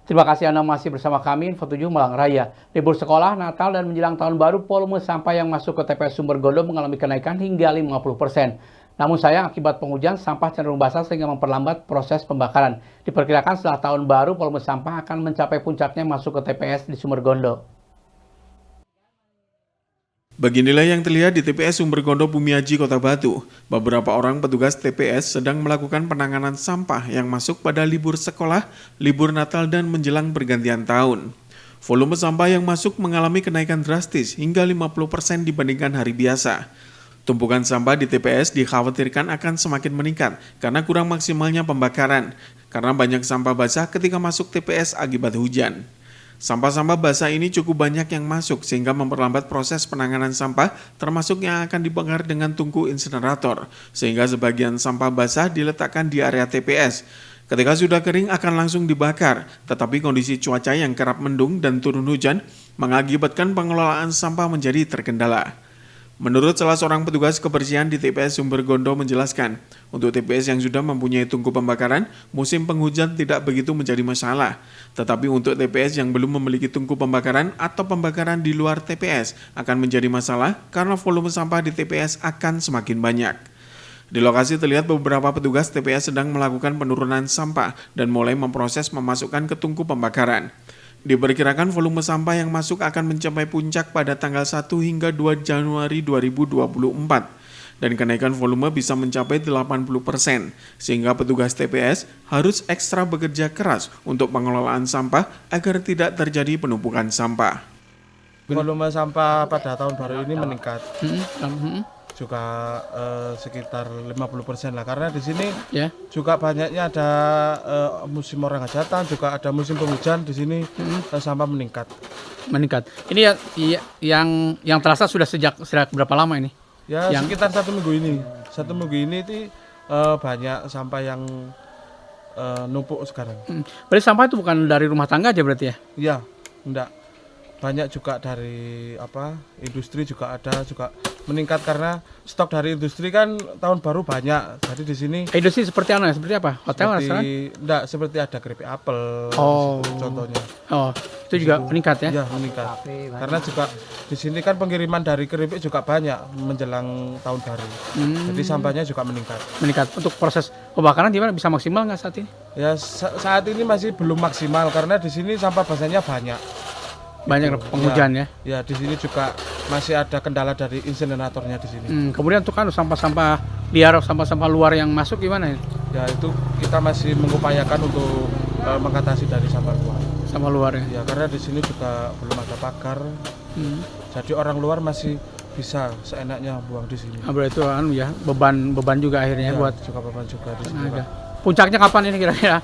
Terima kasih Anda masih bersama kami, Info 7 Malang Raya. Libur sekolah, Natal, dan menjelang tahun baru, volume sampah yang masuk ke TPS Sumber Gondo mengalami kenaikan hingga 50%. Namun sayang, akibat penghujan, sampah cenderung basah sehingga memperlambat proses pembakaran. Diperkirakan setelah tahun baru, volume sampah akan mencapai puncaknya masuk ke TPS di Sumber Gondo. Beginilah yang terlihat di TPS Sumber Gondo Bumiaji, Kota Batu. Beberapa orang petugas TPS sedang melakukan penanganan sampah yang masuk pada libur sekolah, libur Natal, dan menjelang pergantian tahun. Volume sampah yang masuk mengalami kenaikan drastis hingga 50% dibandingkan hari biasa. Tumpukan sampah di TPS dikhawatirkan akan semakin meningkat karena kurang maksimalnya pembakaran, karena banyak sampah basah ketika masuk TPS akibat hujan. Sampah-sampah basah ini cukup banyak yang masuk sehingga memperlambat proses penanganan sampah termasuk yang akan dibakar dengan tungku insinerator sehingga sebagian sampah basah diletakkan di area TPS. Ketika sudah kering akan langsung dibakar, tetapi kondisi cuaca yang kerap mendung dan turun hujan mengakibatkan pengelolaan sampah menjadi terkendala. Menurut salah seorang petugas kebersihan di TPS Sumber Gondo menjelaskan, untuk TPS yang sudah mempunyai tungku pembakaran, musim penghujan tidak begitu menjadi masalah. Tetapi untuk TPS yang belum memiliki tungku pembakaran atau pembakaran di luar TPS akan menjadi masalah karena volume sampah di TPS akan semakin banyak. Di lokasi terlihat beberapa petugas TPS sedang melakukan penurunan sampah dan mulai memproses memasukkan ke tungku pembakaran. Diperkirakan volume sampah yang masuk akan mencapai puncak pada tanggal 1 hingga 2 Januari 2024 dan kenaikan volume bisa mencapai 80%, sehingga petugas TPS harus ekstra bekerja keras untuk pengelolaan sampah agar tidak terjadi penumpukan sampah. Volume sampah pada tahun baru ini meningkat. Juga sekitar 50% lah, karena di sini juga banyaknya ada musim orang hajatan, juga ada musim penghujan di sini. Sampah meningkat. Ini yang terasa sudah sejak berapa lama ini? Ya sekitar 1 minggu ini. 1 minggu ini itu banyak sampah yang numpuk sekarang. Berarti sampah itu bukan dari rumah tangga aja berarti ya? Iya, enggak. Banyak juga dari industri juga ada, juga meningkat karena stok dari industri kan tahun baru banyak. Jadi di sini industri seperti apa? Seperti apa? Hotel, restoran? Enggak, seperti ada keripik apel contohnya. Oh, itu juga meningkat ya? Iya, meningkat. Karena juga di sini kan pengiriman dari keripik juga banyak menjelang tahun baru. Jadi sampahnya juga meningkat. Untuk proses pembakaran gimana? Bisa maksimal nggak saat ini? Ya saat ini masih belum maksimal karena di sini sampah basahnya banyak. Banyak penghujan ya? Ya di sini juga masih ada kendala dari insineratornya di sini. Kemudian untuk sampah-sampah liar, sampah-sampah luar yang masuk gimana? Ya itu kita masih mengupayakan untuk mengatasi dari sampah luar. Sampah luar ya? Ya karena di sini juga belum ada pagar. Jadi orang luar masih bisa seenaknya buang di sini. Berarti itu beban juga akhirnya ya, buat juga beban juga di sini. Puncaknya kapan ini kira-kira?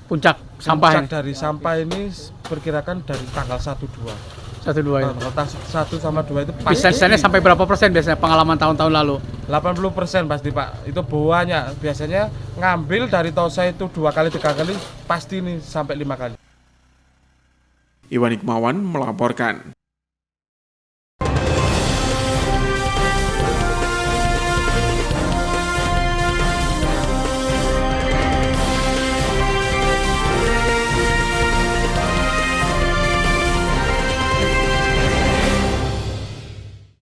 Puncak sampah dari sampah ini perkirakan dari tanggal 1-2 ya? 1 sama 2 itu pasti. Biasanya sampai berapa persen biasanya pengalaman tahun-tahun lalu? 80% pasti Pak, itu banyak. Biasanya ngambil dari tosa itu 2 kali 3 kali pasti nih sampai 5 kali. Iwan Hikmawan melaporkan.